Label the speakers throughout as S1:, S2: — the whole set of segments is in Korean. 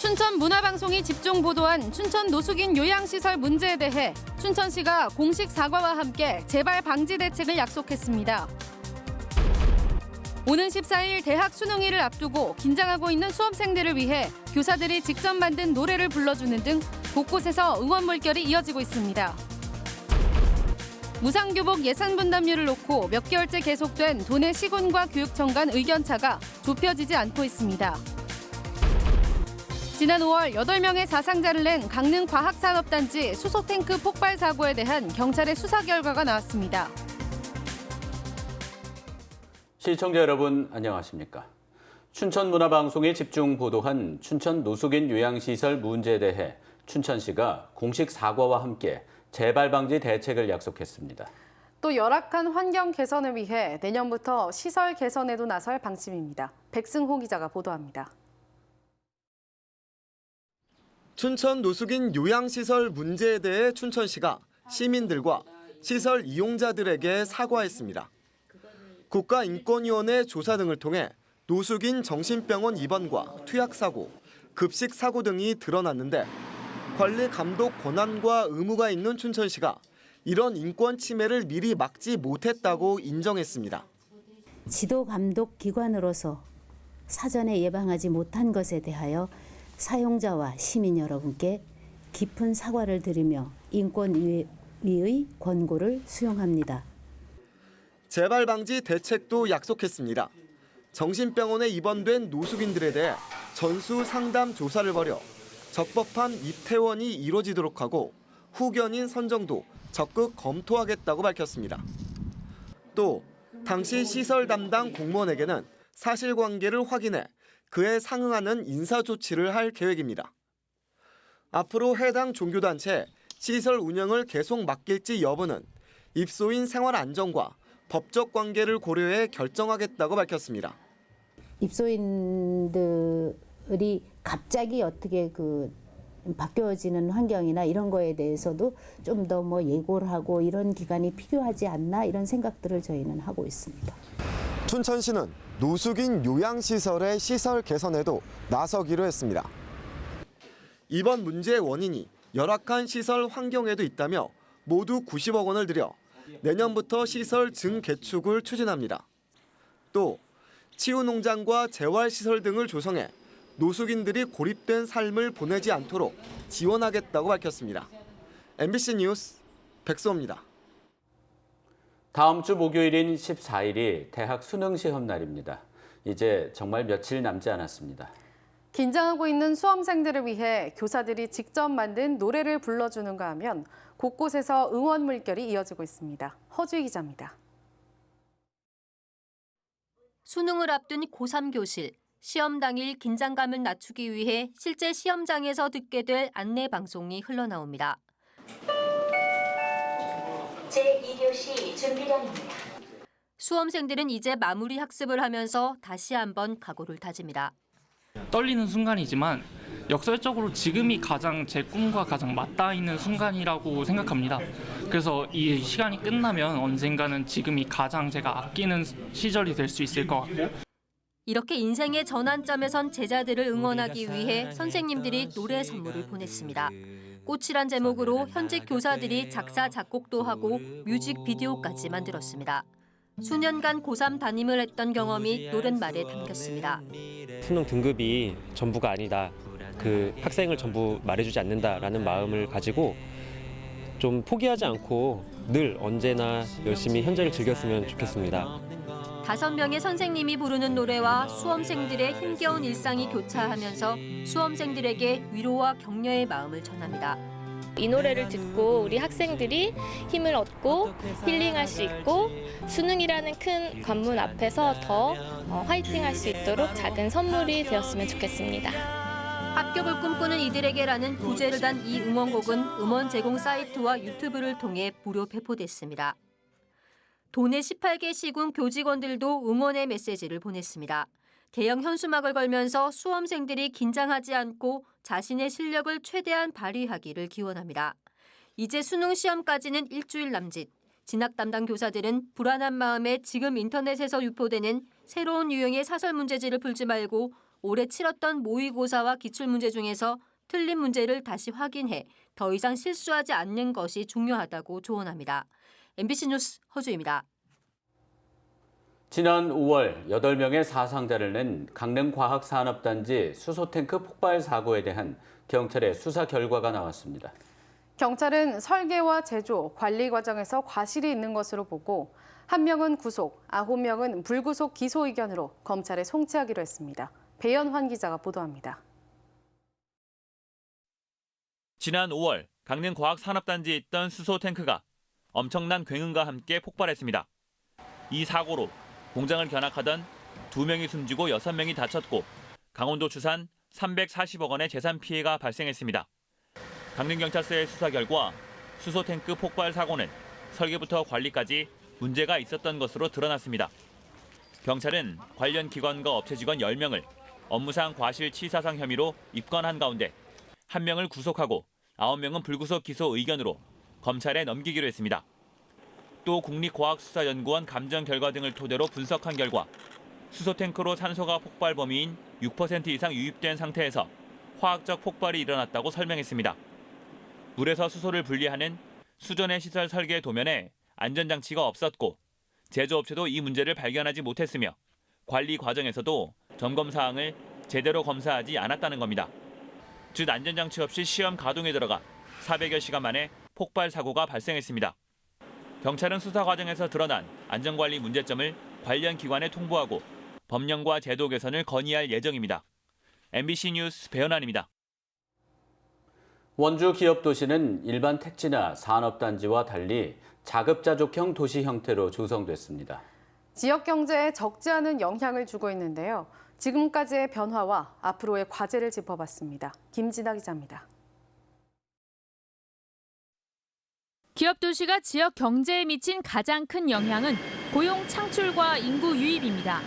S1: 춘천문화방송이 집중 보도한 춘천 노숙인 요양시설 문제에 대해 춘천시가 공식 사과와 함께 재발 방지 대책을 약속했습니다. 오는 14일 대학 수능일을 앞두고 긴장하고 있는 수험생들을 위해 교사들이 직접 만든 노래를 불러주는 등 곳곳에서 응원 물결이 이어지고 있습니다. 무상교복 예산 분담률을 놓고 몇 개월째 계속된 도내 시군과 교육청 간 의견차가 좁혀지지 않고 있습니다. 지난 5월 8명의 사상자를 낸 강릉과학산업단지 수소탱크 폭발 사고에 대한 경찰의 수사 결과가 나왔습니다.
S2: 시청자 여러분 안녕하십니까? 춘천문화방송이 집중 보도한 춘천 노숙인 요양시설 문제에 대해 춘천시가 공식 사과와 함께 재발 방지 대책을 약속했습니다.
S1: 또 열악한 환경 개선을 위해 내년부터 시설 개선에도 나설 방침입니다. 백승호 기자가 보도합니다.
S3: 춘천 노숙인 요양시설 문제에 대해 춘천시가 시민들과 시설 이용자들에게 사과했습니다. 국가인권위원회 조사 등을 통해 노숙인 정신병원 입원과 투약사고, 급식사고 등이 드러났는데 관리 감독 권한과 의무가 있는 춘천시가 이런 인권 침해를 미리 막지 못했다고 인정했습니다.
S4: 지도 감독 기관으로서 사전에 예방하지 못한 것에 대하여 사용자와 시민 여러분께 깊은 사과를 드리며 인권위의 권고를 수용합니다.
S3: 재발 방지 대책도 약속했습니다. 정신병원에 입원된 노숙인들에 대해 전수 상담 조사를 벌여 적법한 입퇴원이 이루어지도록 하고 후견인 선정도 적극 검토하겠다고 밝혔습니다. 또 당시 시설 담당 공무원에게는 사실관계를 확인해 그에 상응하는 인사조치를 할 계획입니다. 앞으로 해당 종교단체 시설 운영을 계속 맡길지 여부는 입소인 생활 안정과 법적 관계를 고려해 결정하겠다고 밝혔습니다.
S4: 입소인들이 갑자기 어떻게 바뀌어지는 환경이나 이런 거에 대해서도 좀 더 예고를 하고 이런 기간이 필요하지 않나 이런 생각들을 저희는 하고 있습니다.
S3: 춘천시는 노숙인 요양시설의 시설 개선에도 나서기로 했습니다. 이번 문제의 원인이 열악한 시설 환경에도 있다며 모두 90억 원을 들여 내년부터 시설 증개축을 추진합니다. 또 치유농장과 재활시설 등을 조성해 노숙인들이 고립된 삶을 보내지 않도록 지원하겠다고 밝혔습니다. MBC 뉴스 백수호입니다.
S2: 다음 주 목요일인 14일이 대학 수능 시험 날입니다. 이제 정말 며칠 남지 않았습니다.
S1: 긴장하고 있는 수험생들을 위해 교사들이 직접 만든 노래를 불러주는가 하면 곳곳에서 응원 물결이 이어지고 있습니다. 허주희 기자입니다.
S5: 수능을 앞둔 고3 교실. 시험 당일 긴장감을 낮추기 위해 실제 시험장에서 듣게 될 안내 방송이 흘러나옵니다.
S6: 제2교시 준비령입니다.
S5: 수험생들은 이제 마무리 학습을 하면서 다시 한번 각오를 다집니다.
S7: 떨리는 순간이지만 역설적으로 지금이 가장 제 꿈과 가장 맞닿아 있는 순간이라고 생각합니다. 그래서 이 시간이 끝나면 언젠가는 지금이 가장 제가 아끼는 시절이 될 수 있을 것 같고
S5: 이렇게 인생의 전환점에 선 제자들을 응원하기 위해 선생님들이 노래 선물을 보냈습니다. 꽃이란 제목으로 현직 교사들이 작사, 작곡도 하고 뮤직비디오까지 만들었습니다. 수년간 고3 담임을 했던 경험이 노랫말에 담겼습니다.
S8: 수능 등급이 전부가 아니다. 그 학생을 전부 말해주지 않는다라는 마음을 가지고 좀 포기하지 않고 늘 언제나 열심히 현재를 즐겼으면 좋겠습니다.
S5: 5명의 선생님이 부르는 노래와 수험생들의 힘겨운 일상이 교차하면서 수험생들에게 위로와 격려의 마음을 전합니다.
S9: 이 노래를 듣고 우리 학생들이 힘을 얻고 힐링할 수 있고 수능이라는 큰 관문 앞에서 더 화이팅할 수 있도록 작은 선물이 되었으면 좋겠습니다.
S5: 합격을 꿈꾸는 이들에게라는 부제를 단 이 응원곡은 음원 제공 사이트와 유튜브를 통해 무료 배포됐습니다. 도내 18개 시군 교직원들도 응원의 메시지를 보냈습니다. 대형 현수막을 걸면서 수험생들이 긴장하지 않고 자신의 실력을 최대한 발휘하기를 기원합니다. 이제 수능 시험까지는 일주일 남짓. 진학 담당 교사들은 불안한 마음에 지금 인터넷에서 유포되는 새로운 유형의 사설 문제지를 풀지 말고 올해 치렀던 모의고사와 기출문제 중에서 틀린 문제를 다시 확인해 더 이상 실수하지 않는 것이 중요하다고 조언합니다. MBC 뉴스 허주입니다.
S2: 지난 5월 8명의 사상자를 낸 강릉과학산업단지 수소탱크 폭발 사고에 대한 경찰의 수사 결과가 나왔습니다.
S1: 경찰은 설계와 제조, 관리 과정에서 과실이 있는 것으로 보고 1명은 구속, 9명은 불구속 기소 의견으로 검찰에 송치하기로 했습니다. 배연환 기자가 보도합니다.
S10: 지난 5월 강릉과학산업단지에 있던 수소탱크가 엄청난 굉음과 함께 폭발했습니다. 이 사고로 공장을 견학하던 2명이 숨지고 6명이 다쳤고 강원도 추산 340억 원의 재산 피해가 발생했습니다. 강릉경찰서의 수사 결과 수소탱크 폭발 사고는 설계부터 관리까지 문제가 있었던 것으로 드러났습니다. 경찰은 관련 기관과 업체 직원 10명을 업무상 과실치사상 혐의로 입건한 가운데 1명을 구속하고 9명은 불구속 기소 의견으로 검찰에 넘기기로 했습니다. 또 국립과학수사연구원 감정 결과 등을 토대로 분석한 결과 수소탱크로 산소가 폭발 범위인 6% 이상 유입된 상태에서 화학적 폭발이 일어났다고 설명했습니다. 물에서 수소를 분리하는 수전의 시설 설계 도면에 안전장치가 없었고 제조업체도 이 문제를 발견하지 못했으며 관리 과정에서도 점검 사항을 제대로 검사하지 않았다는 겁니다. 즉 안전장치 없이 시험 가동에 들어가 400여 시간 만에 폭발 사고가 발생했습니다. 경찰은 수사 과정에서 드러난 안전관리 문제점을 관련 기관에 통보하고 법령과 제도 개선을 건의할 예정입니다. MBC 뉴스 배현환입니다.
S2: 원주 기업도시는 일반 택지나 산업단지와 달리 자급자족형 도시 형태로 조성됐습니다.
S1: 지역 경제에 적지 않은 영향을 주고 있는데요. 지금까지의 변화와 앞으로의 과제를 짚어봤습니다. 김진아 기자입니다.
S11: 기업 도시가 지역 경제에 미친 가장 큰 영향은 고용 창출과 인구 유입입니다.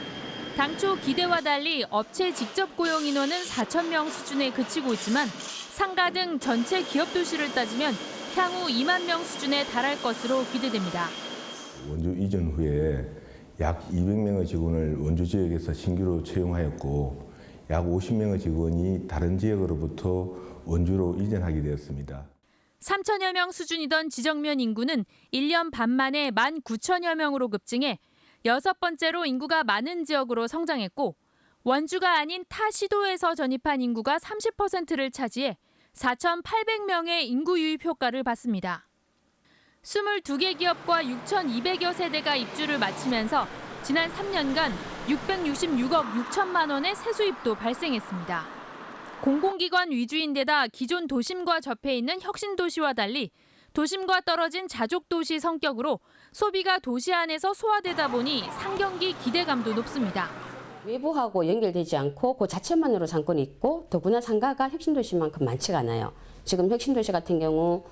S11: 당초 기대와 달리 업체 직접 고용 인원은 4,000명 수준에 그치고 있지만 상가 등 전체 기업 도시를 따지면 향후 2만 명 수준에 달할 것으로 기대됩니다.
S12: 원주 이전 후에 약 200명의 직원을 원주 지역에서 신규로 채용하였고 약 50명의 직원이 다른 지역으로부터 원주로 이전하게 되었습니다.
S11: 3천여 명 수준이던 지정면 인구는 1년 반 만에 19,000여 명으로 급증해 6번째로 인구가 많은 지역으로 성장했고 원주가 아닌 타 시도에서 전입한 인구가 30%를 차지해 4,800명의 인구 유입 효과를 봤습니다. 22개 기업과 6,200여 세대가 입주를 마치면서 지난 3년간 666억 6천만 원의 세수입도 발생했습니다. 공공기관 위주인데다 기존 도심과 접해 있는 혁신도시와 달리 도심과 떨어진 자족도시 성격으로 소비가 도시 안에서 소화되다 보니 상경기 기대감도 높습니다.
S13: 외부하고 연결되지 않고 그 자체만으로 상권이 있고 더구나 상가가 혁신도시만큼 많지가 않아요. 지금 혁신도시 같은 경우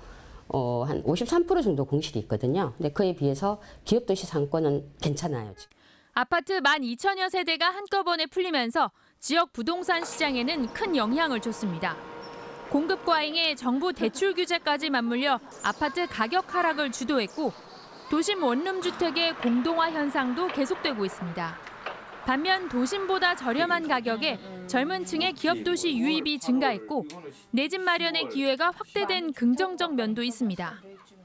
S13: 한 53% 정도 공실이 있거든요. 근데 그에 비해서 기업도시 상권은 괜찮아요.
S11: 아파트 12,000여 세대가 한꺼번에 풀리면서 지역 부동산 시장에는 큰 영향을 줬습니다. 공급 과잉에 정부 대출 규제까지 맞물려 아파트 가격 하락을 주도했고 도심 원룸 주택의 공동화 현상도 계속되고 있습니다. 반면 도심보다 저렴한 가격에 젊은 층의 기업 도시 유입이 증가했고 내 집 마련의 기회가 확대된 긍정적 면도 있습니다.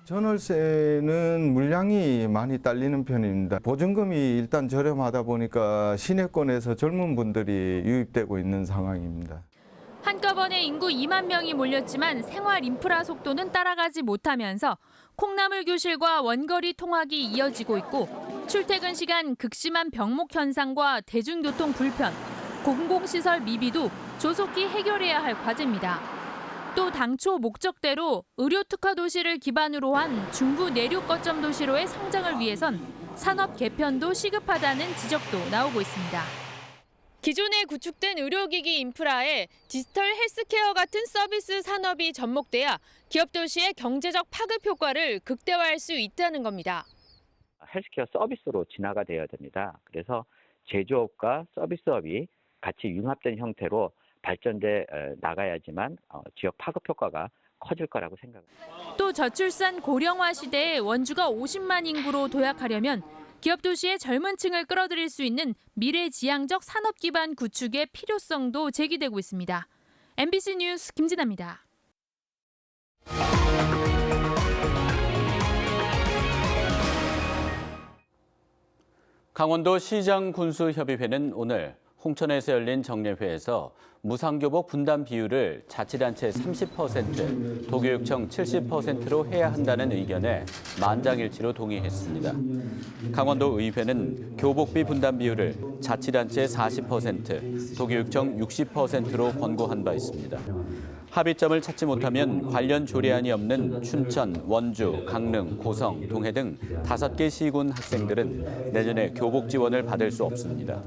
S14: 전월세는 물량이 많이 딸리는 편입니다. 보증금이 일단 저렴하다 보니까 시내권에서 젊은 분들이 유입되고 있는 상황입니다.
S11: 한꺼번에 인구 2만 명이 몰렸지만 생활 인프라 속도는 따라가지 못하면서 콩나물 교실과 원거리 통학이 이어지고 있고 출퇴근 시간 극심한 병목 현상과 대중교통 불편, 공공시설 미비도 조속히 해결해야 할 과제입니다. 또 당초 목적대로 의료 특화 도시를 기반으로 한 중부 내륙 거점 도시로의 성장을 위해선 산업 개편도 시급하다는 지적도 나오고 있습니다. 기존에 구축된 의료기기 인프라에 디지털 헬스케어 같은 서비스 산업이 접목돼야 기업 도시의 경제적 파급 효과를 극대화할 수 있다는 겁니다.
S15: 헬스케어 서비스로 진화가 되어야 됩니다. 그래서 제조업과 서비스업이 같이 융합된 형태로 발전돼 나가야지만 지역 파급 효과가 커질 거라고 생각합니다.
S11: 또 저출산 고령화 시대에 원주가 50만 인구로 도약하려면 기업 도시의 젊은 층을 끌어들일 수 있는 미래지향적 산업 기반 구축의 필요성도 제기되고 있습니다. MBC 뉴스 김진아입니다.
S2: 강원도 시장군수협의회는 오늘 홍천에서 열린 정례회에서 무상교복 분담 비율을 자치단체 30%, 도교육청 70%로 해야 한다는 의견에 만장일치로 동의했습니다. 강원도 의회는 교복비 분담 비율을 자치단체 40%, 도교육청 60%로 권고한 바 있습니다. 합의점을 찾지 못하면 관련 조례안이 없는 춘천, 원주, 강릉, 고성, 동해 등 5개 시군 학생들은 내년에 교복 지원을 받을 수 없습니다.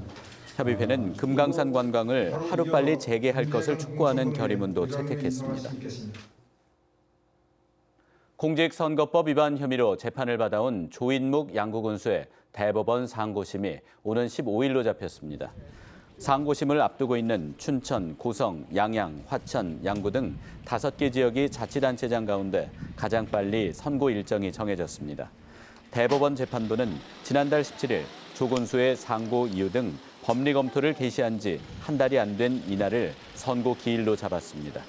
S2: 협의회는 금강산 관광을 하루빨리 재개할 것을 촉구하는 결의문도 채택했습니다. 공직선거법 위반 혐의로 재판을 받아온 조인묵 양구군수의 대법원 상고심이 오는 15일로 잡혔습니다. 상고심을 앞두고 있는 춘천, 고성, 양양, 화천, 양구 등 5개 지역이 자치단체장 가운데 가장 빨리 선고 일정이 정해졌습니다. 대법원 재판부는 지난달 17일 조 군수의 상고 이유 등 법리 검토를 개시한 지 한 달이 안 된 이날을 선고 기일로 잡았습니다.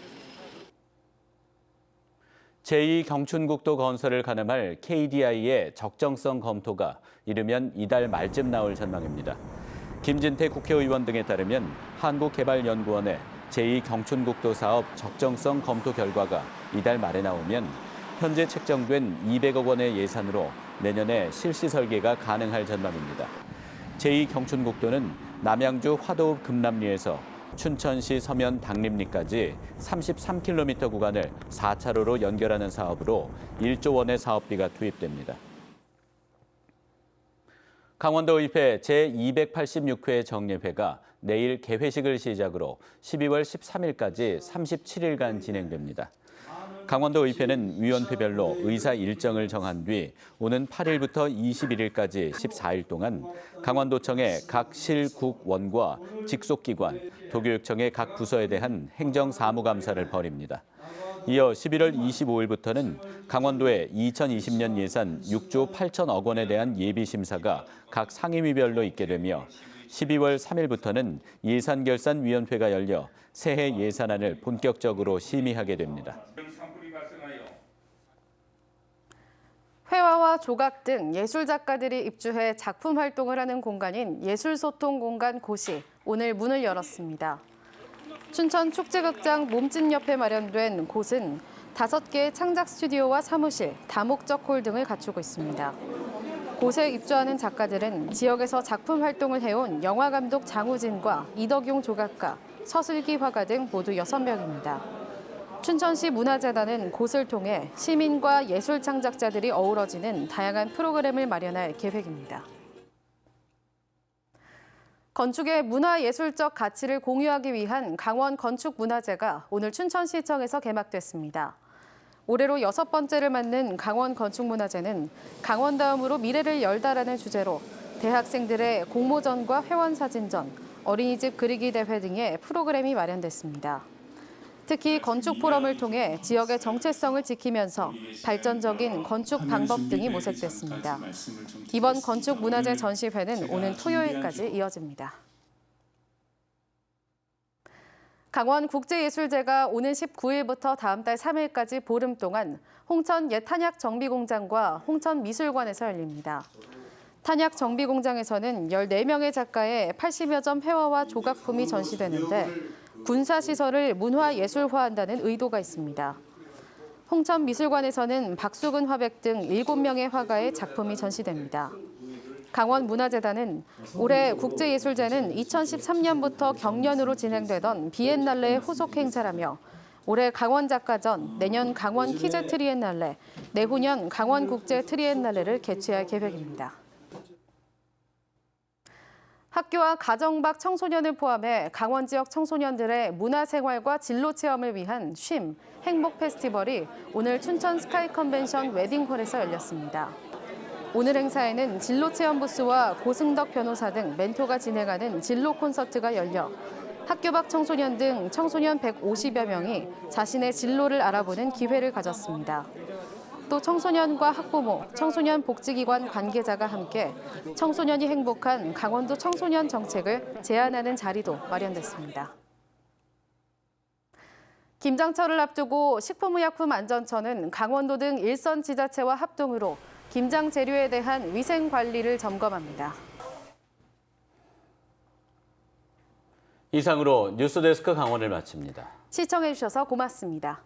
S2: 제2경춘국도 건설을 가늠할 KDI의 적정성 검토가 이르면 이달 말쯤 나올 전망입니다. 김진태 국회의원 등에 따르면 한국개발연구원의 제2경춘국도 사업 적정성 검토 결과가 이달 말에 나오면 현재 책정된 200억 원의 예산으로 내년에 실시 설계가 가능할 전망입니다. 제2경춘국도는 남양주 화도읍 금남리에서 춘천시 서면 당림리까지 33km 구간을 4차로로 연결하는 사업으로 1조 원의 사업비가 투입됩니다. 강원도의회 제286회 정례회가 내일 개회식을 시작으로 12월 13일까지 37일간 진행됩니다. 강원도의회는 위원회별로 의사 일정을 정한 뒤 오는 8일부터 21일까지 14일 동안 강원도청의 각 실국원과 직속기관, 도교육청의 각 부서에 대한 행정사무감사를 벌입니다. 이어 11월 25일부터는 강원도의 2020년 예산 6조 8천억 원에 대한 예비심사가 각 상임위별로 있게 되며 12월 3일부터는 예산결산위원회가 열려 새해 예산안을 본격적으로 심의하게 됩니다.
S1: 회화와 조각 등 예술작가들이 입주해 작품 활동을 하는 공간인 예술소통공간 고시 오늘 문을 열었습니다. 춘천 축제극장 몸집 옆에 마련된 곳은 5개의 창작 스튜디오와 사무실, 다목적 홀 등을 갖추고 있습니다. 곳에 입주하는 작가들은 지역에서 작품 활동을 해온 영화감독 장우진과 이덕용 조각가, 서슬기 화가 등 모두 6명입니다. 춘천시 문화재단은 곳을 통해 시민과 예술 창작자들이 어우러지는 다양한 프로그램을 마련할 계획입니다. 건축의 문화예술적 가치를 공유하기 위한 강원 건축문화제가 오늘 춘천시청에서 개막됐습니다. 올해로 6번째를 맞는 강원 건축문화제는 강원 다음으로 미래를 열다라는 주제로 대학생들의 공모전과 회원사진전, 어린이집 그리기 대회 등의 프로그램이 마련됐습니다. 특히 건축 포럼을 통해 지역의 정체성을 지키면서 발전적인 건축 방법 등이 모색됐습니다. 이번 건축문화제 전시회는 오는 토요일까지 이어집니다. 강원국제예술제가 오는 19일부터 다음 달 3일까지 보름 동안 홍천 옛탄약정비공장과 홍천미술관에서 열립니다. 탄약정비공장에서는 14명의 작가의 80여 점 회화와 조각품이 전시되는데 군사시설을 문화예술화한다는 의도가 있습니다. 홍천미술관에서는 박수근 화백 등 7명의 화가의 작품이 전시됩니다. 강원문화재단은 올해 국제예술제는 2013년부터 경연으로 진행되던 비엔날레의 후속 행사라며 올해 강원작가전, 내년 강원 키즈 트리엔날레, 내후년 강원국제 트리엔날레를 개최할 계획입니다. 학교와 가정 밖 청소년을 포함해 강원 지역 청소년들의 문화생활과 진로체험을 위한 쉼, 행복 페스티벌이 오늘 춘천 스카이 컨벤션 웨딩홀에서 열렸습니다. 오늘 행사에는 진로체험 부스와 고승덕 변호사 등 멘토가 진행하는 진로 콘서트가 열려 학교 밖 청소년 등 청소년 150여 명이 자신의 진로를 알아보는 기회를 가졌습니다. 또 청소년과 학부모, 청소년 복지기관 관계자가 함께 청소년이 행복한 강원도 청소년 정책을 제안하는 자리도 마련됐습니다. 김장철을 앞두고 식품의약품안전처는 강원도 등 일선 지자체와 합동으로 김장 재료에 대한 위생 관리를 점검합니다.
S2: 이상으로 뉴스데스크 강원을 마칩니다.
S1: 시청해주셔서 고맙습니다.